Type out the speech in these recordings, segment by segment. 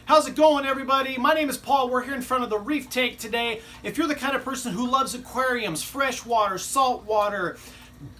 How's it going, everybody? My name is Paul. We're here in front of the reef tank today. If you're the kind of person who loves aquariums, freshwater, saltwater,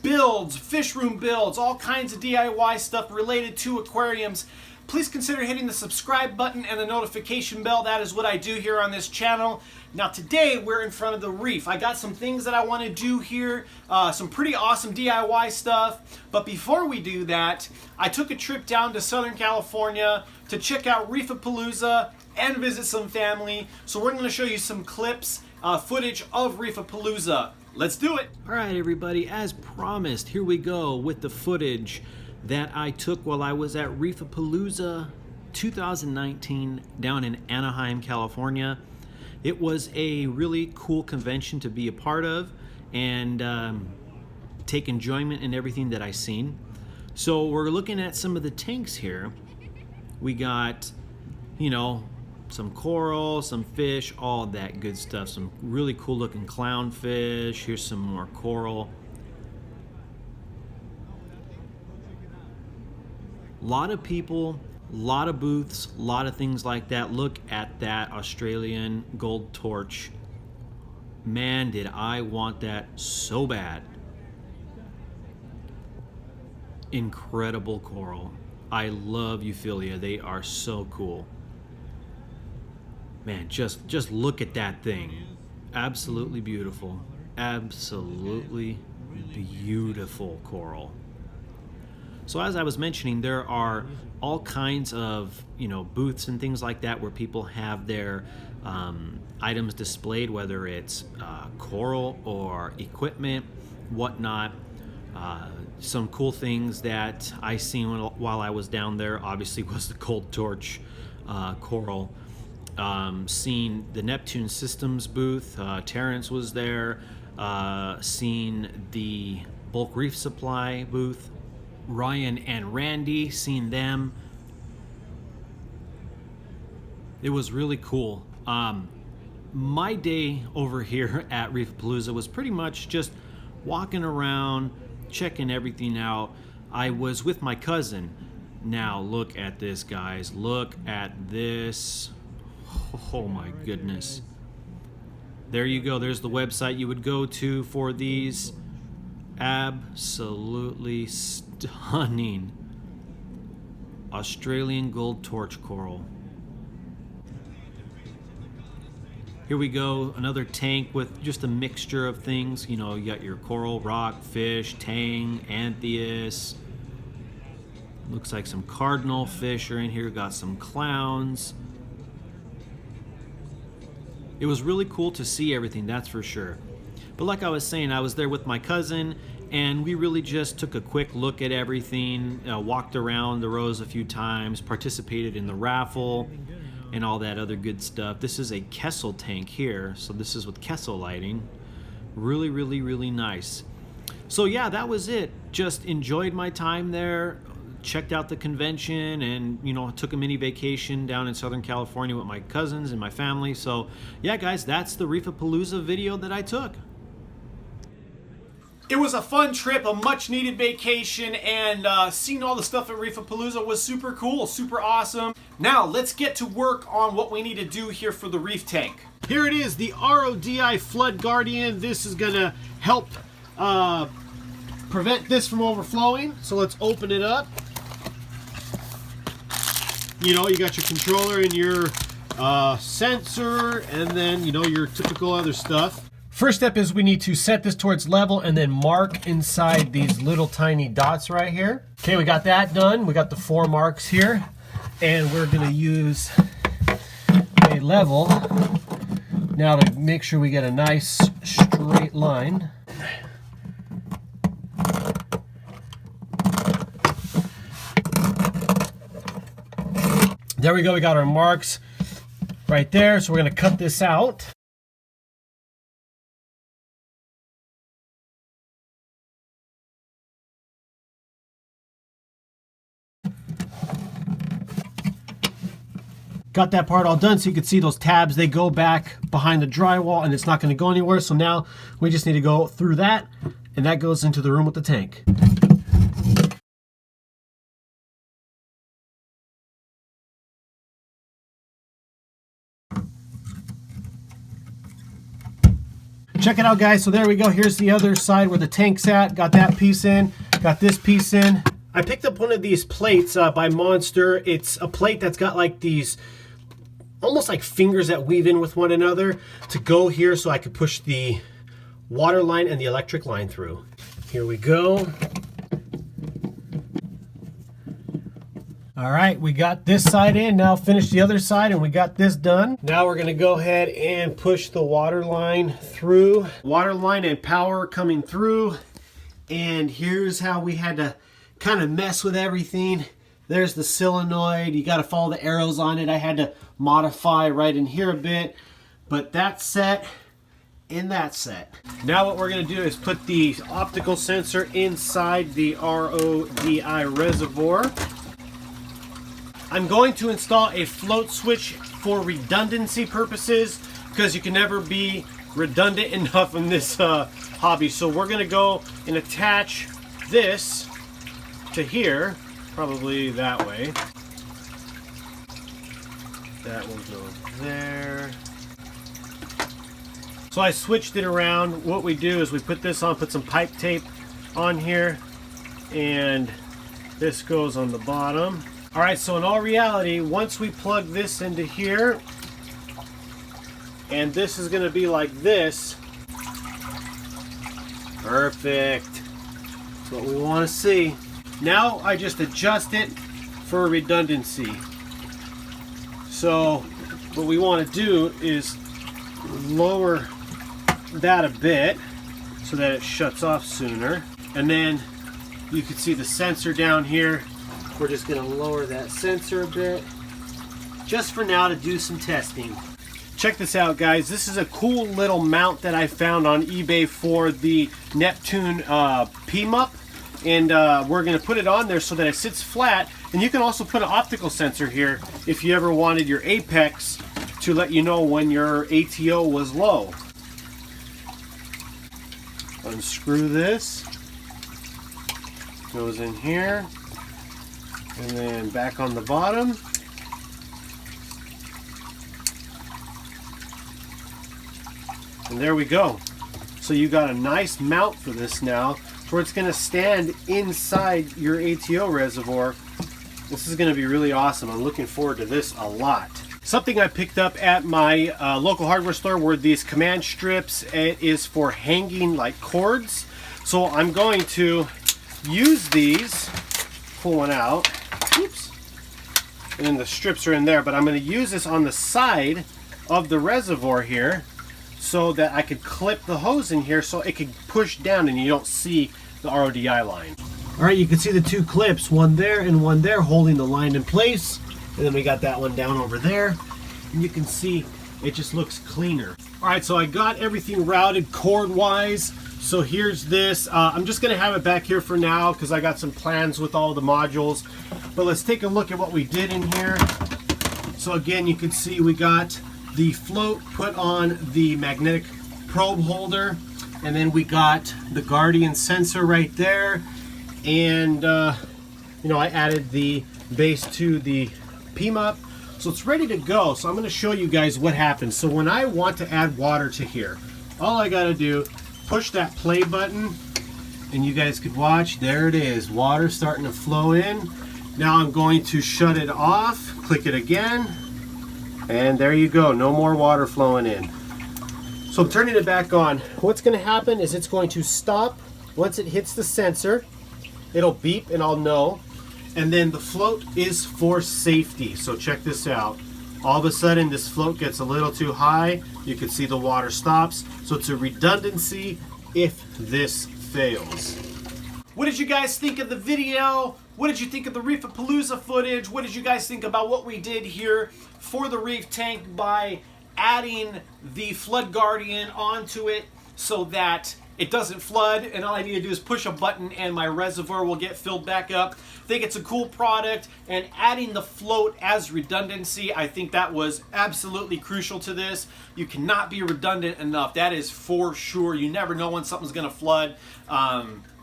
builds, fish room builds, all kinds of DIY stuff related to aquariums, please consider hitting the subscribe button and the notification bell. That is what I do here on this channel. Now today we're in front of the reef. I got some things that I want to do here, some pretty awesome DIY stuff. But before we do that, I took a trip down to Southern California to check out Reef Palooza and visit some family. So we're going to show you some clips, footage of Reef Palooza. Let's do it. All right, everybody, as promised, here we go with the footage that I took while I was at Reef Palooza 2019 down in Anaheim, California. It was a really cool convention to be a part of and take enjoyment in everything that I seen. So we're looking at some of the tanks here. We got, you know, some coral, some fish, all that good stuff. Some really cool looking clownfish. Here's some more coral. A lot of people, a lot of booths, a lot of things like that. Look at that Australian gold torch. Man, did I want that so bad. Incredible coral. I love Euphilia. They are so cool. Man, just look at that thing. Absolutely beautiful. Absolutely beautiful coral. So as I was mentioning, there are all kinds of, you know, booths and things like that where people have their items displayed, whether it's coral or equipment, whatnot. Some cool things that I seen while I was down there obviously was the gold torch coral. Seen the Neptune Systems booth. Terrence was there. Seen the bulk reef supply booth. Ryan and Randy, seen them. It was really cool. My day over here at Reef Palooza was pretty much just walking around, checking everything out. I was with my cousin. Now look at this, guys. Look at this. Oh my goodness. There you go. There's the website you would go to for these. Absolutely stunning Australian gold torch coral. Here we go, another tank with just a mixture of things. You know, you got your coral, rock, fish, tang, anthias. Looks like some cardinal fish are in here. Got some clowns. It was really cool to see everything, that's for sure. But like I was saying, I was there with my cousin, and we really just took a quick look at everything, walked around the rows a few times, participated in the raffle, and all that other good stuff. This is a Kessel tank here, so this is with Kessel lighting. Really, really, really nice. So yeah, that was it. Just enjoyed my time there, checked out the convention, and, you know, took a mini vacation down in Southern California with my cousins and my family. So yeah, guys, that's the Reef Palooza video that I took. It was a fun trip, a much needed vacation, and seeing all the stuff at Reef Palooza was super cool, super awesome. Now let's get to work on what we need to do here for the reef tank. Here it is, the RODI Flood Guardian. This is gonna help prevent this from overflowing. So let's open it up. You know, you got your controller and your sensor, and then, you know, your typical other stuff. First step is we need to set this towards level and then mark inside these little tiny dots right here. Okay, we got that done. We got the 4 marks here, and we're gonna use a level now to make sure we get a nice straight line. There we go, we got our marks right there. So we're gonna cut this out. Got that part all done, so you can see those tabs, they go back behind the drywall and it's not gonna go anywhere. So now we just need to go through that, and that goes into the room with the tank. Check it out, guys. So there we go. Here's the other side where the tank's at. Got that piece in, got this piece in. I picked up one of these plates by Monster. It's a plate that's got like these almost like fingers that weave in with one another to go here so I could push the water line and the electric line through. Here we go. All right, we got this side in. Now finish the other side and we got this done. Now we're gonna go ahead and push the water line through. Water line and power coming through. And here's how we had to kind of mess with everything. There's the solenoid. You gotta follow the arrows on it. I had to modify right in here a bit, but that's set and that's set. Now what we're gonna do is put the optical sensor inside the RODI reservoir. I'm going to install a float switch for redundancy purposes because you can never be redundant enough in this hobby. So we're going to go and attach this to here, probably that way. That will go there. So I switched it around. What we do is we put this on, put some pipe tape on here, and this goes on the bottom. All right, so in all reality, once we plug this into here, and this is gonna be like this, perfect. That's what we wanna see. Now I just adjust it for redundancy. So what we wanna do is lower that a bit so that it shuts off sooner. And then you can see the sensor down here. We're just going to lower that sensor a bit just for now to do some testing. Check this out, guys. This is a cool little mount that I found on eBay for the Neptune PMUP, and we're going to put it on there so that it sits flat. And you can also put an optical sensor here if you ever wanted your apex to let you know when your ATO was low. Unscrew this. Goes in here. And then back on the bottom. And there we go. So you got a nice mount for this now, where it's going to stand inside your ATO reservoir. This is going to be really awesome. I'm looking forward to this a lot. Something I picked up at my local hardware store were these command strips. It is for hanging like cords. So I'm going to use these. Pull one out. Oops. And then the strips are in there, but I'm going to use this on the side of the reservoir here so that I could clip the hose in here so it can push down and you don't see the RODI line. All right, you can see the two clips, one there and one there, holding the line in place. And then we got that one down over there. And you can see it just looks cleaner. All right, so I got everything routed cord-wise. So here's this. I'm just gonna have it back here for now because I got some plans with all the modules. But let's take a look at what we did in here. So again, you can see we got the float put on the magnetic probe holder. And then we got the Guardian sensor right there. And you know, I added the base to the PMUP. So it's ready to go. So I'm gonna show you guys what happens. So when I want to add water to here, all I gotta do, push that play button and you guys could watch. There it is, water starting to flow in. Now I'm going to shut it off, click it again, and there you go, no more water flowing in. So I'm turning it back on. What's going to happen is it's going to stop once it hits the sensor. It'll beep and I'll know. And then the float is for safety. So check this out. All of a sudden this float gets a little too high. You can see the water stops. So it's a redundancy if this fails. What did you guys think of the video? What did you think of the Reef Palooza footage? What did you guys think about what we did here for the reef tank by adding the Flood Guardian onto it so that it doesn't flood, and all I need to do is push a button and my reservoir will get filled back up. I think it's a cool product, and adding the float as redundancy, I think that was absolutely crucial to this. You cannot be redundant enough. That is for sure. You never know when something's gonna flood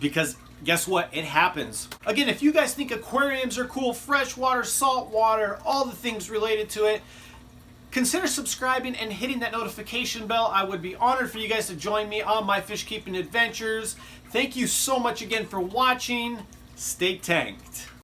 because guess what? It happens. Again, if you guys think aquariums are cool, freshwater, saltwater, all the things related to it, consider subscribing and hitting that notification bell. I would be honored for you guys to join me on my fish keeping adventures. Thank you so much again for watching. Stay tanked.